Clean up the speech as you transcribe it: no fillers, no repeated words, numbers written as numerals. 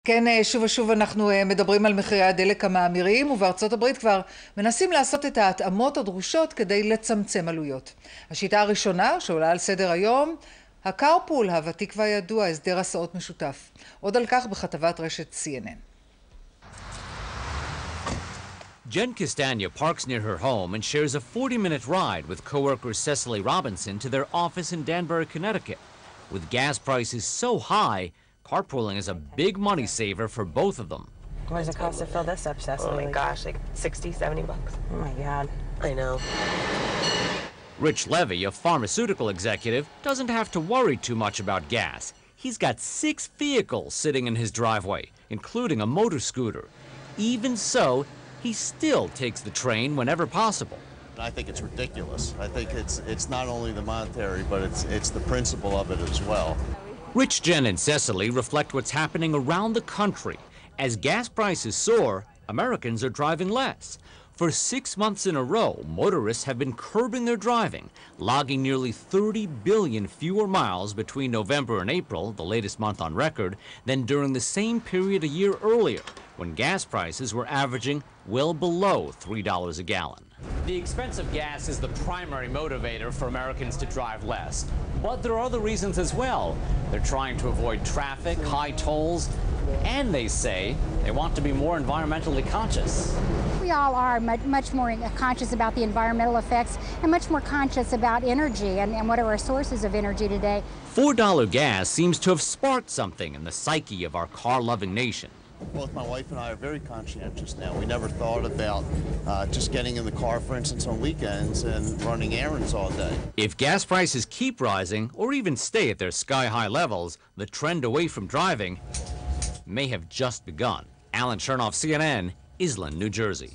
כן, שוב ושוב אנחנו מדברים על מחירי הדלק המאמירים, ובארצות הברית כבר מנסים לעשות את ההתאמות הדרושות כדי לצמצם עלויות. השיטה הראשונה שעולה על סדר היום, הקארפול, הוותיק והידוע, הסדר הסעות משותף. עוד על כך בכתבת רשת CNN. Jen Castagna parks near her home and shares a 40-minute ride with coworker Cecily Robinson to their office in Danbury, Connecticut. With gas prices so high, carpooling is a big money saver for both of them. What does it cost to fill this up, Cecily? Oh my gosh, like 60, 70 bucks. Oh my God. I know. Rich Levy, a pharmaceutical executive, doesn't have to worry too much about gas. He's got 6 vehicles sitting in his driveway, including a motor scooter. Even so, he still takes the train whenever possible. I think it's ridiculous. I think it's not only the monetary, but it's the principle of it as well. Rich, Jen, and Cecily reflect what's happening around the country. As gas prices soar, Americans are driving less. For 6 months in a row, motorists have been curbing their driving, logging nearly 30 billion fewer miles between November and April, the latest month on record, than during the same period a year earlier, when gas prices were averaging well below $3 a gallon. The expense of gas is the primary motivator for Americans to drive less. But there are other reasons as well. They're trying to avoid traffic, high tolls, and they say they want to be more environmentally conscious. We all are much more conscious about the environmental effects and much more conscious about energy and what are our sources of energy today. $4 gas seems to have sparked something in the psyche of our car-loving nation. Both my wife and I are very conscientious now. We never thought about just getting in the car, for instance, on weekends and running errands all day. If gas prices keep rising or even stay at their sky-high levels, the trend away from driving may have just begun. Alan Chernoff, CNN, Island, New Jersey.